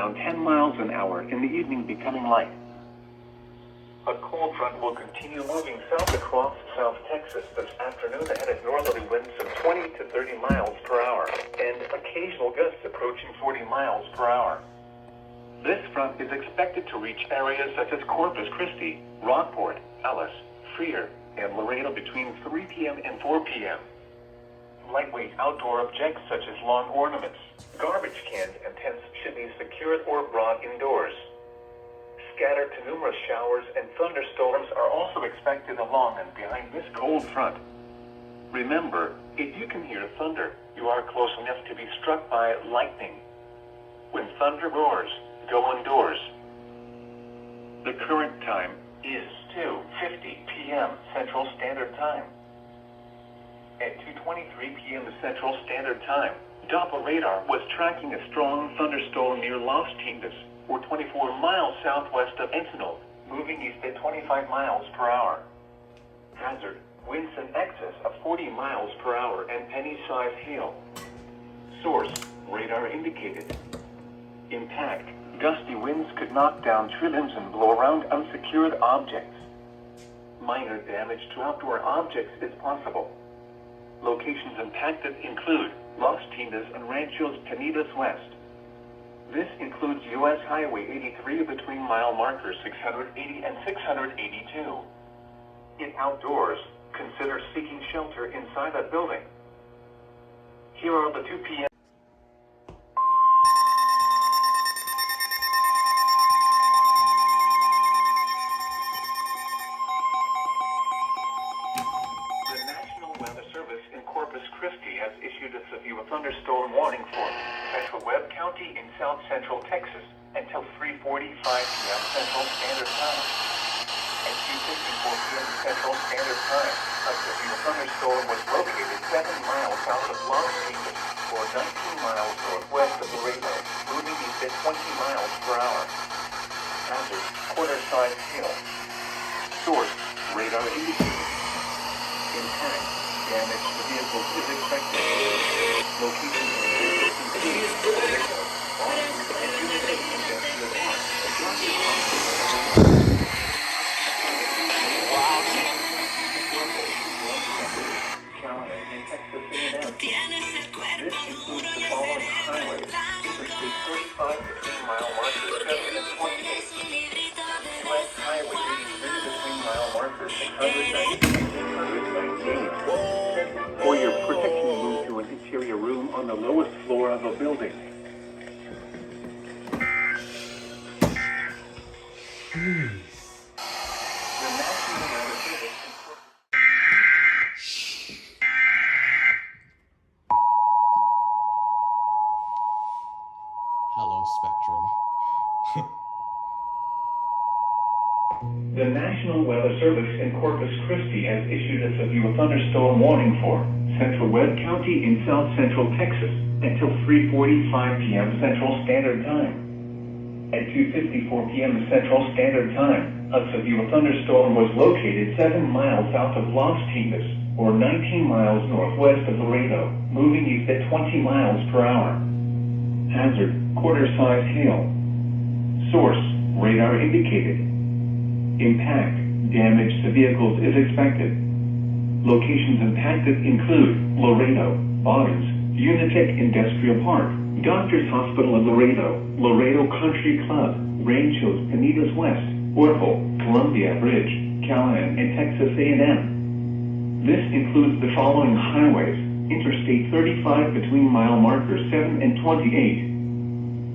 around 10 miles an hour in the evening, becoming light. A cold front will continue moving south across South Texas this afternoon ahead of northerly winds of 20 to 30 miles per hour and occasional gusts approaching 40 miles per hour. This front is expected to reach areas such as Corpus Christi, Rockport, Alice, Freer, and Laredo between 3 p.m. and 4 p.m. Lightweight outdoor objects such as lawn ornaments, garbage cans, and tents should be secured or brought indoors. Scattered to numerous showers and thunderstorms are also expected along and behind this cold front. Remember, if you can hear thunder, you are close enough to be struck by lightning. When thunder roars, go indoors. The current time is 2:50 p.m. Central Standard Time. At 2:23 p.m. Central Standard Time, Doppler radar was tracking a strong thunderstorm near Los Tintas, or 24 miles southwest of Encinal, moving east at 25 miles per hour. Hazard, winds in excess of 40 miles per hour and penny-sized hail. Source, radar indicated. Impact, gusty winds could knock down tree limbs and blow around unsecured objects. Minor damage to outdoor objects is possible. Locations impacted include Los Tintas and Ranchos Penitas West. This includes U.S. Highway 83 between mile markers 680 and 682. In outdoors, consider seeking shelter inside a building. Here are the 2 p.m. The National Weather Service in Corpus Christi has issued a severe thunderstorm warning for Central Webb County in south central Texas until 3:45 p.m. Central Standard Time. At 2:54 p.m. Central Standard Time, a severe thunderstorm was located 7 miles south of Los Tintas, or 19 miles northwest of Laredo, moving east at 20 miles per hour. Hazard, quarter-size hail. Source, radar indicated. Impact, damage to vehicles is expected. Location includes Laredo, Boston, and Unity Industrial Park. Callahan and Texas A&M. This includes the following highways: Interstate 35 between mile markers 7 and 28. U.S. Highway 83 between mile markers 690 and 698. For your protection, move to an interior room on the lowest floor of a building. The National Weather Service. Hello, Spectrum. The National Weather Service in Corpus Christi has issued a severe thunderstorm warning for Central Webb County in south central Texas until 3:45 p.m. Central Standard Time. At 2:54 p.m. Central Standard Time, a severe thunderstorm was located 7 miles south of Los Tintas, or 19 miles northwest of Laredo, moving east at 20 miles per hour. Hazard, quarter-size hail. Source, radar indicated. Impact, damage to vehicles is expected. Locations impacted include Laredo, Barnes, Unitech Industrial Park, Doctors Hospital of Laredo, Laredo Country Club, Ranchos Penitas West, Orville, Columbia Bridge, Callahan, and Texas A&M. This includes the following highways: Interstate 35 between mile markers 7 and 28.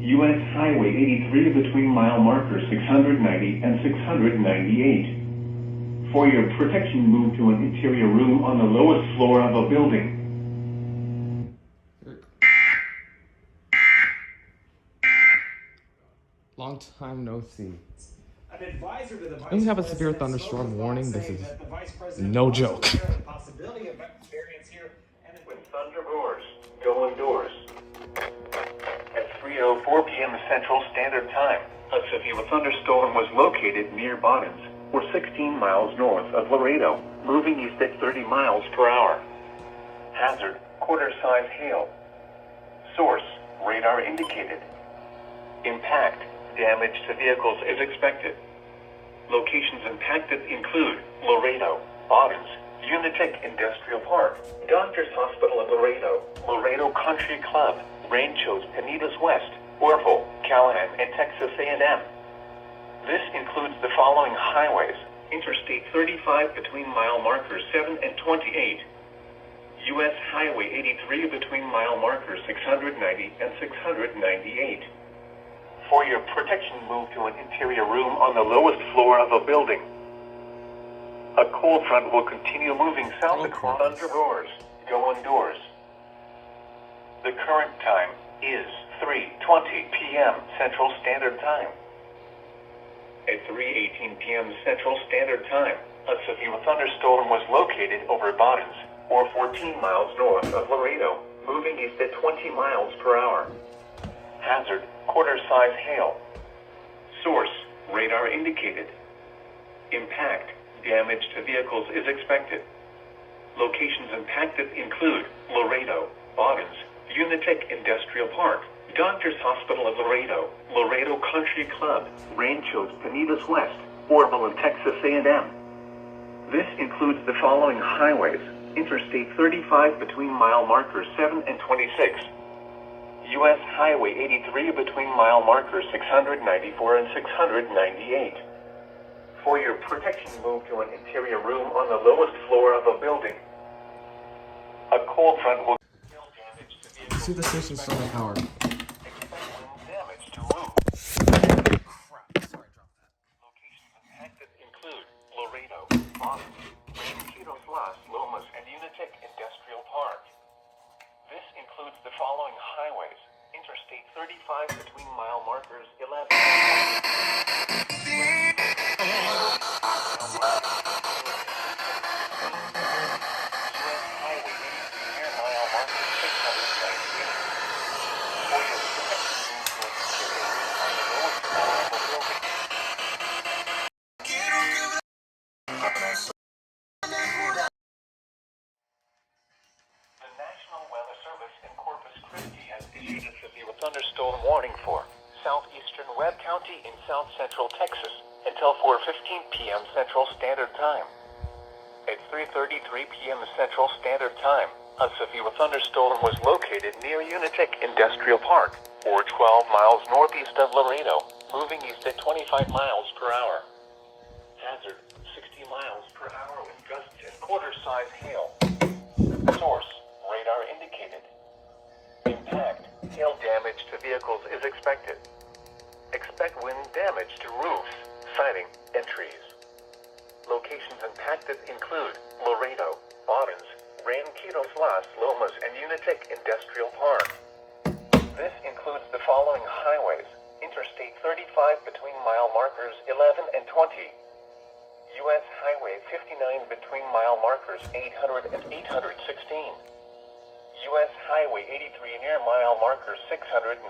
U.S. Highway 83 between mile markers 690 and 698. For your protection, move to an interior room on the lowest floor of a building. Long time no see. An advisor to the When you have a severe thunderstorm warning, this is no joke. Possibility of variance here. When thunder roars, go indoors. At 3:04 p.m. Central Standard Time, a severe thunderstorm was located near Bonnens, or 16 miles north of Laredo, moving east at 30 miles per hour. Hazard, quarter-size hail. Source, radar indicated. Impact, damage to vehicles is expected. Locations impacted include Laredo, Bottoms, Unitech Industrial Park, Doctors Hospital of Laredo, Laredo Country Club, Ranchos Penitas West, Orville, Callahan, and Texas A&M. This includes the following highways: Interstate 35 between mile markers 7 and 28, U.S. Highway 83 between mile markers 690 and 698. For your protection, move to an interior room on the lowest floor of a building. A cold front will continue moving south across underdoors. Go indoors. The current time is 3:20 p.m. Central Standard Time. At 3:18 p.m. Central Standard Time, a severe thunderstorm was located over Bottoms, or 14 miles north of Laredo, moving east at 20 miles per hour. Hazard, quarter-size hail. Source, radar indicated. Impact, damage to vehicles is expected. Locations impacted include Laredo, Bottoms, Unitech Industrial Park, Doctors Hospital of Laredo, Laredo Country Club, Ranchos Penitas West, Orville, and Texas A&M. This includes the following highways: Interstate 35 between mile markers 7 and 26, U.S. Highway 83 between mile markers 694 and 698. For your protection, move to an interior room on the lowest floor of a building. A cold front will kill damage to vehicles. See the station start an hour. Expect wind damage to roofs. Locations impacted include Laredo, Bottoms, Ranquitos, Las Lomas, and Unitech Industrial Park. This includes the following highways: Interstate 35 between mile markers 11 and thunderstorm warning for southeastern Webb County in south central Texas until 4:15 p.m. Central Standard Time. At 3:33 p.m. Central Standard Time, a severe thunderstorm was located near Unitech Industrial Park, or 12 miles northeast of Laredo, moving east at 25 miles per hour. Hazard, 60 miles per hour with gusts and quarter-size hail. Source, radar indicated. Impact, hail damage to vehicles is expected. Expect wind damage to roofs, siding, and trees. Locations impacted include Laredo, Bottoms, Ranquitos, Las Lomas, and Unitech Industrial Park. This includes the following highways: Interstate 35 between mile markers 11 and 20, U.S. Highway 59 between mile markers 800 and 816, U.S. Highway 83 near mile marker 698.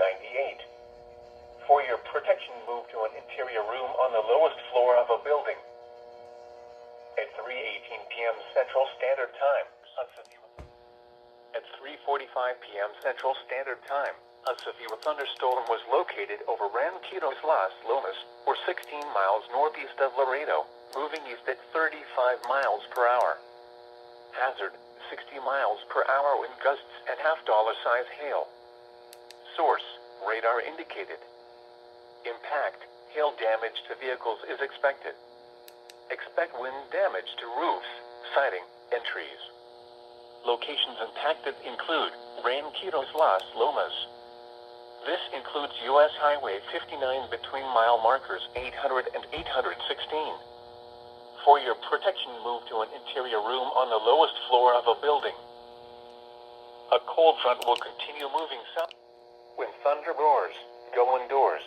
For your protection, move to an interior room on the lowest floor of a building. At 3:18 p.m. Central Standard Time, at 3:45 p.m. Central Standard Time, a severe thunderstorm was located over Ranquitos, Las Lomas, or 16 miles northeast of Laredo, moving east at 35 miles per hour. Hazard, 60 miles per hour with gusts and half-dollar-size hail. Source, radar indicated. Impact, hail damage to vehicles is expected. Expect wind damage to roofs, siding, and trees. Locations impacted include Ranquitos, Las Lomas. This includes U.S. Highway 59 between mile markers 800 and 816. For your protection, move to an interior room on the lowest floor of a building. A cold front will continue moving south. When thunder roars, go indoors.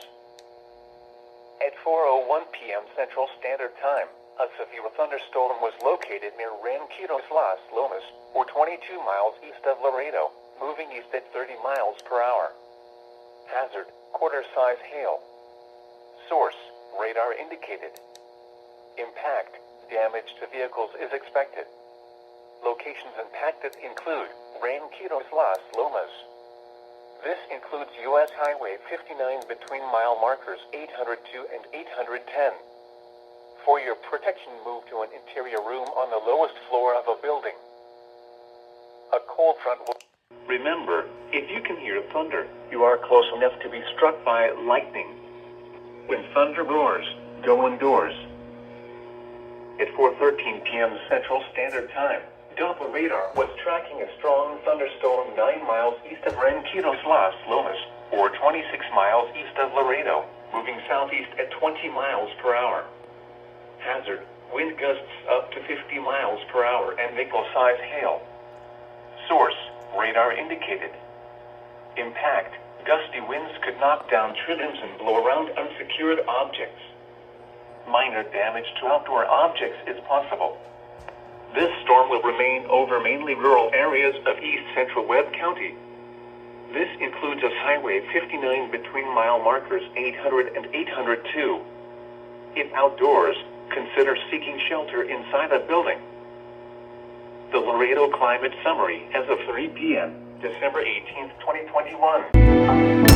At 4:01 p.m. Central Standard Time, a severe thunderstorm was located near Ranquitos, Las Lomas, or 22 miles east of Laredo, moving east at 30 miles per hour. Hazard, quarter-size hail. Source, radar indicated. Impact, damage to vehicles is expected. Locations impacted include Ranquitos, Las Lomas. This includes U.S. Highway 59 between mile markers 802 and 810. For your protection, move to an interior room on the lowest floor of a building. A cold front will... Remember, if you can hear thunder, you are close enough to be struck by lightning. When thunder roars, go indoors. At 4:13 p.m. Central Standard Time, Doppler radar was tracking a strong thunderstorm 9 miles east of Ranquitos Las Lomas, or 26 miles east of Laredo, moving southeast at 20 miles per hour. Hazard, wind gusts up to 50 miles per hour and nickel-size hail. Source, radar indicated. Impact, gusty winds could knock down tree limbs and blow around unsecured objects. Minor damage to outdoor objects is possible. This storm will remain over mainly rural areas of east central Webb County. This includes us Highway 59 between mile markers 800 and 802. If outdoors, consider seeking shelter inside a building. The Laredo Climate Summary as of 3 p.m., December 18, 2021.